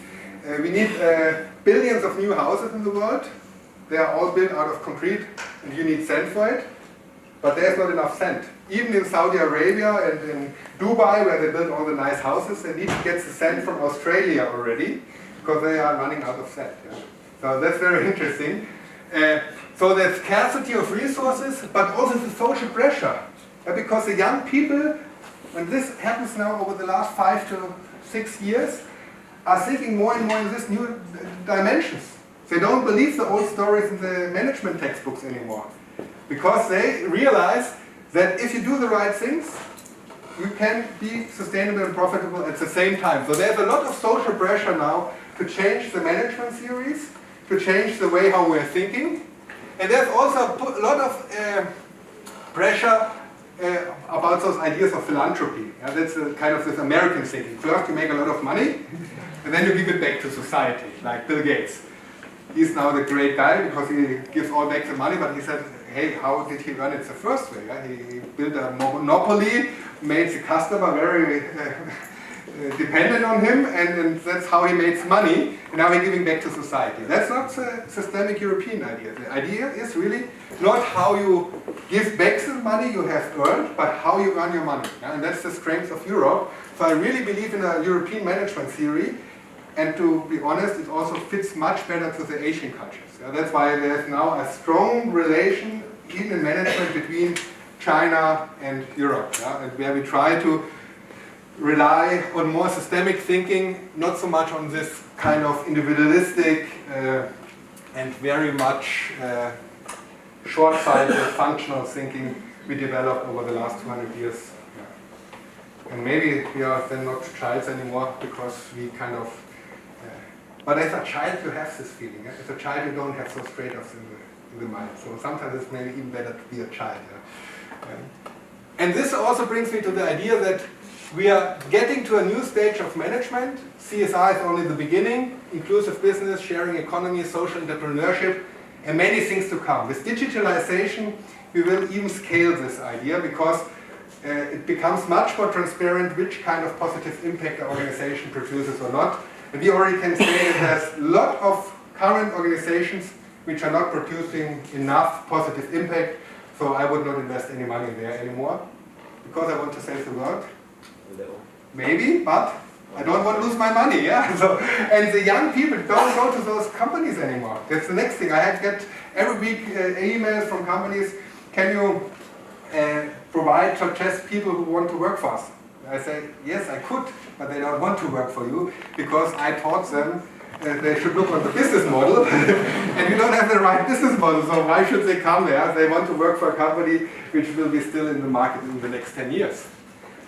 We need billions of new houses in the world. They are all built out of concrete and you need sand for it. But there's not enough sand. Even in Saudi Arabia and in Dubai, where they build all the nice houses, they need to get the sand from Australia already, because they are running out of sand. Yeah? So that's very interesting. So there's scarcity of resources, but also the social pressure. Because the young people, and this happens now over the last 5 to 6 years, are thinking more and more in these new dimensions. They don't believe the old stories in the management textbooks anymore. Because they realize that if you do the right things, you can be sustainable and profitable at the same time. So there's a lot of social pressure now to change the management theories, to change the way how we're thinking. And there's also a lot of pressure about those ideas of philanthropy. Yeah, that's kind of this American thinking. First you make a lot of money, and then you give it back to society, like Bill Gates. He's now the great guy because he gives all back the money, but he said, hey, how did he run it the first way? Yeah? He built a monopoly, made the customer very dependent on him, and that's how he makes money, and now he's giving back to society. That's not a systemic European idea. The idea is really not how you give back the money you have earned, but how you earn your money. Yeah? And that's the strength of Europe. So I really believe in a European management theory, and to be honest, it also fits much better to the Asian cultures. Yeah? That's why there's now a strong relation, even in management, between China and Europe, yeah? And where we try to rely on more systemic thinking, not so much on this kind of individualistic and very much short-sighted functional thinking we developed over the last 200 years. Yeah. And maybe we are then not childs anymore because we kind of, but as a child you have this feeling. Yeah? As a child you don't have those trade-offs in the mind. So sometimes it's maybe even better to be a child. Yeah? And this also brings me to the idea that we are getting to a new stage of management. CSR is only the beginning. Inclusive business, sharing economy, social entrepreneurship, and many things to come. With digitalization, we will even scale this idea because it becomes much more transparent which kind of positive impact an organization produces or not. And we already can say that there's a lot of current organizations which are not producing enough positive impact, so I would not invest any money there anymore because I want to save the world. Maybe, but I don't want to lose my money, yeah? So, and the young people don't go to those companies anymore. That's the next thing. I get every week emails from companies, can you provide to test people who want to work for us? I say, yes, I could, but they don't want to work for you because I taught them they should look on the business model and you don't have the right business model, so why should they come there? They want to work for a company which will be still in the market in the next 10 years.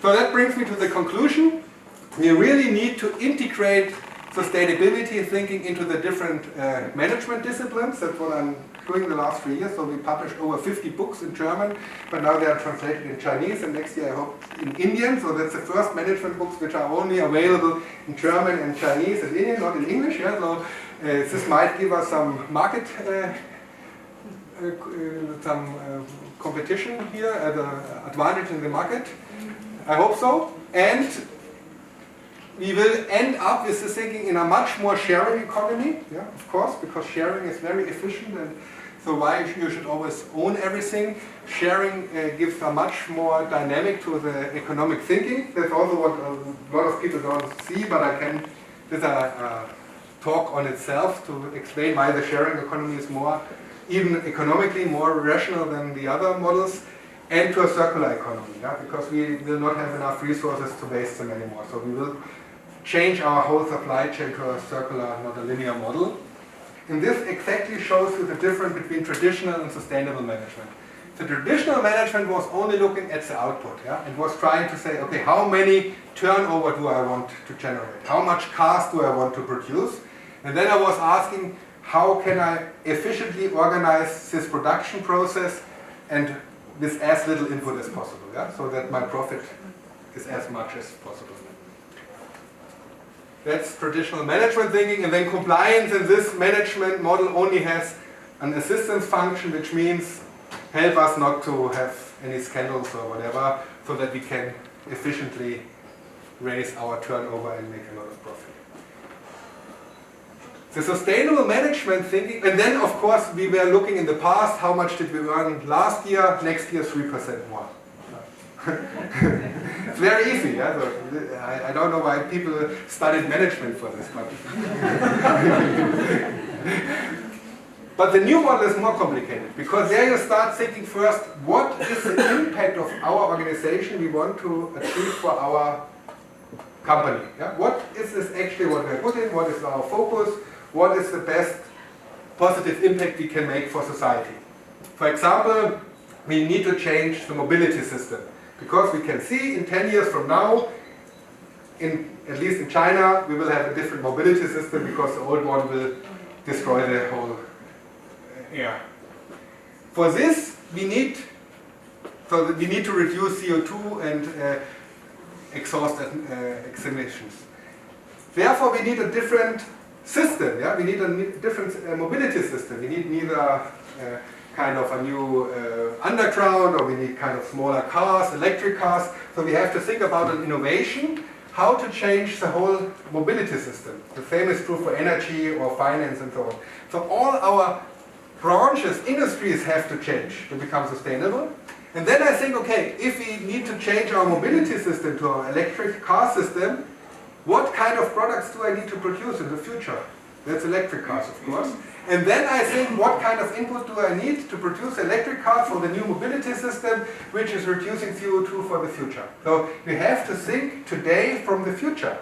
So that brings me to the conclusion. We really need to integrate sustainability thinking into the different management disciplines. That's what I'm doing the last 3 years. So we published over 50 books in German, but now they are translated in Chinese, and next year I hope in Indian. So that's the first management books which are only available in German and Chinese and Indian, not in English. Yeah? So this might give us some market, competition here, as an advantage in the market. I hope so. And we will end up with this thinking in a much more sharing economy, yeah, of course, because sharing is very efficient, and so why you should always own everything. Sharing gives a much more dynamic to the economic thinking. That's also what a lot of people don't see, but I can, there's a talk on itself to explain why the sharing economy is more, even economically, more rational than the other models. And to a circular economy, yeah? Because we will not have enough resources to waste them anymore. So we will change our whole supply chain to a circular, not a linear model. And this exactly shows you the difference between traditional and sustainable management. The traditional management was only looking at the output, yeah? It was trying to say, okay, how many turnover do I want to generate? How much cars do I want to produce? And then I was asking, how can I efficiently organize this production process and with as little input as possible, yeah? So that my profit is as much as possible. That's traditional management thinking, and then compliance in this management model only has an assistance function, which means help us not to have any scandals or whatever, so that we can efficiently raise our turnover and make a lot of profit. The sustainable management thinking, and then of course we were looking in the past, how much did we earn last year, next year 3% more. It's very easy, yeah? So I don't know why people studied management for this, but the new model is more complicated, because there you start thinking first, what is the impact of our organization we want to achieve for our company? Yeah? What is this actually what we're putting, what is our focus? What is the best positive impact we can make for society? For example, we need to change the mobility system, because we can see in 10 years from now, at least in China, we will have a different mobility system because the old one will destroy the whole air. For this, we need to reduce CO2 and exhaust emissions. Therefore, we need a different system, yeah? We need a different mobility system. We need neither kind of a new underground, or we need kind of smaller cars, electric cars. So we have to think about an innovation, how to change the whole mobility system. The same is true for energy or finance and so on. So all our branches, industries have to change to become sustainable. And then I think, okay, if we need to change our mobility system to our electric car system, what kind of products do I need to produce in the future? That's electric cars, of course. And then I think, what kind of input do I need to produce electric cars for the new mobility system, which is reducing CO2 for the future? So you have to think today from the future.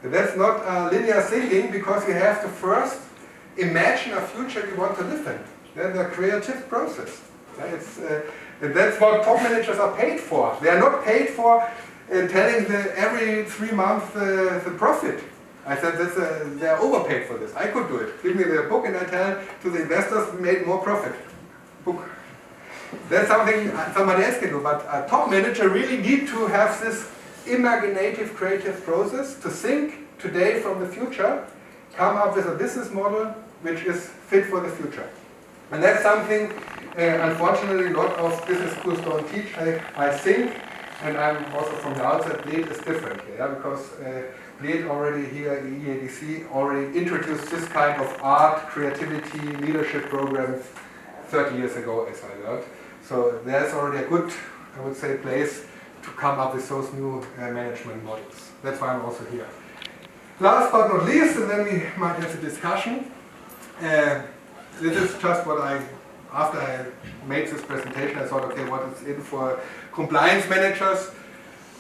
That's not linear thinking, because you have to first imagine a future you want to live in. That's a creative process. And that's what top managers are paid for. They are not paid for telling every 3 months the profit. I said they are overpaid for this. I could do it. Give me the book and I tell to the investors we made more profit. Book. That's something somebody else can do. But a top manager really need to have this imaginative, creative process to think today from the future, come up with a business model which is fit for the future. And that's something, unfortunately, a lot of business schools don't teach. I think, and I'm also from the outside, Bleed is different here, yeah? Because Bleed already here at EADC already introduced this kind of art, creativity, leadership program 30 years ago, as I learned. So there's already a good, I would say, place to come up with those new management models. That's why I'm also here. Last but not least, and then we might have a discussion. This is just what after I made this presentation, I thought, okay, what is in for compliance managers?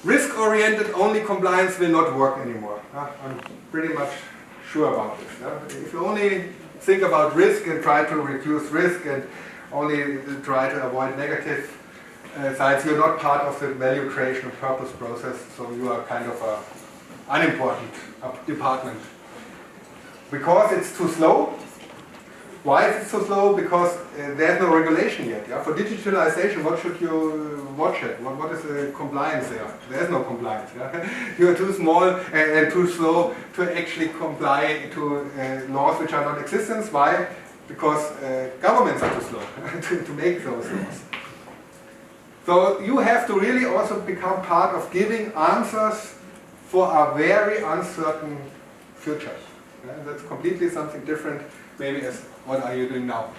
Risk-oriented only compliance will not work anymore. I'm pretty much sure about this. If you only think about risk and try to reduce risk and only try to avoid negative sides, you're not part of the value creation and purpose process, so you are kind of an unimportant department. Because it's too slow. Why is it so slow? Because there's no regulation yet. Yeah? For digitalization, what should you watch it? What is the compliance there? There's no compliance. Yeah? You're too small and too slow to actually comply to laws which are not existent. Why? Because governments are too slow to make those laws. So you have to really also become part of giving answers for a very uncertain future. Yeah? That's completely something different, maybe as what are you doing now?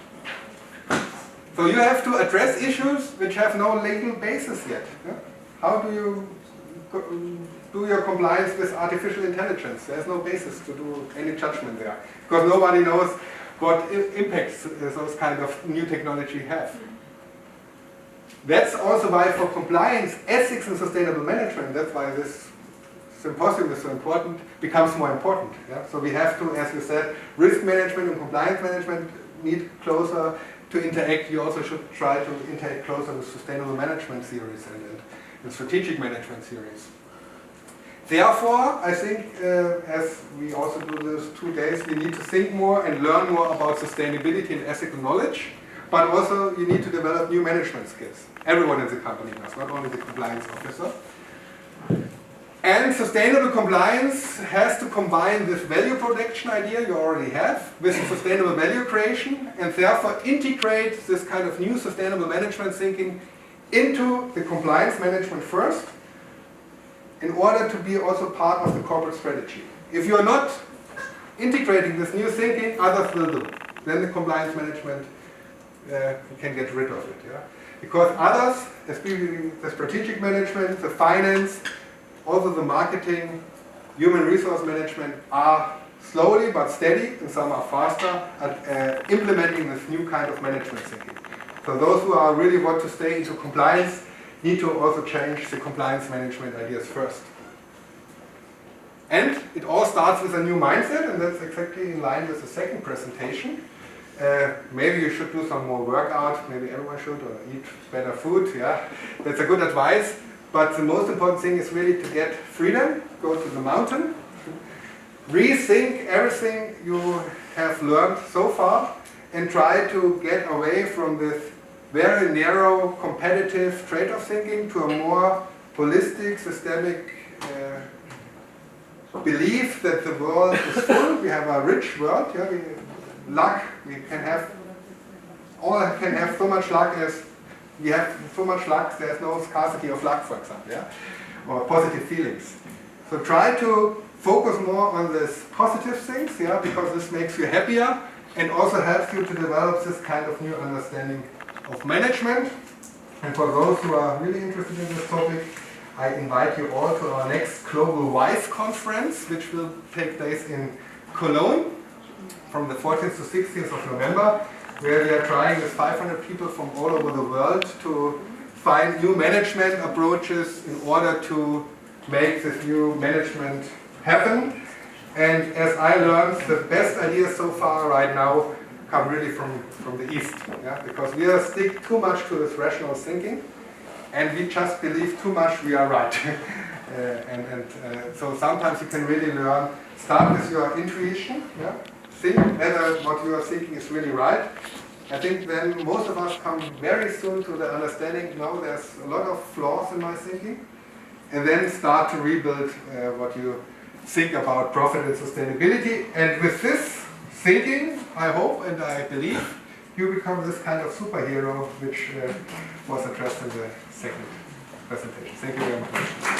So you have to address issues which have no legal basis yet. Yeah? How do you do your compliance with artificial intelligence? There's no basis to do any judgment there, because nobody knows what impacts those kind of new technology have. That's also why for compliance, ethics and sustainable management, that's why this symposium is so important, becomes more important. Yeah? So we have to, as you said, risk management and compliance management need closer to interact. You also should try to interact closer with sustainable management theories and strategic management theories. Therefore, I think, as we also do those 2 days, we need to think more and learn more about sustainability and ethical knowledge, but also you need to develop new management skills. Everyone in the company does, not only the compliance officer. And sustainable compliance has to combine this value protection idea you already have with sustainable value creation, and therefore integrate this kind of new sustainable management thinking into the compliance management first, in order to be also part of the corporate strategy. If you are not integrating this new thinking, others will do. Then the compliance management, you can get rid of it. Yeah? Because others, especially the strategic management, the finance, also the marketing, human resource management are slowly but steady, and some are faster, at implementing this new kind of management thinking. So those who are really want to stay into compliance need to also change the compliance management ideas first. And it all starts with a new mindset, and that's exactly in line with the second presentation. Maybe you should do some more workout, maybe everyone should, or eat better food, yeah. That's a good advice. But the most important thing is really to get freedom, go to the mountain, rethink everything you have learned so far, and try to get away from this very narrow, competitive trade-off thinking to a more holistic, systemic belief that the world is full. We have a rich world. Yeah? We can have so much luck as we have so much luck, there's no scarcity of luck, for example, yeah? Or positive feelings. So try to focus more on this positive things, yeah, because this makes you happier and also helps you to develop this kind of new understanding of management. And for those who are really interested in this topic, I invite you all to our next Global WISE conference, which will take place in Cologne from the 14th to 16th of November, where we are trying with 500 people from all over the world to find new management approaches in order to make this new management happen. And as I learned, the best ideas so far right now come really from the East, yeah? Because we are stick too much to this rational thinking, and we just believe too much we are right. So sometimes you can really learn, start with your intuition, yeah? Think whether what you are thinking is really right. I think then most of us come very soon to the understanding, no, there's a lot of flaws in my thinking, and then start to rebuild what you think about profit and sustainability. And with this thinking, I hope and I believe, you become this kind of superhero which was addressed in the second presentation. Thank you very much.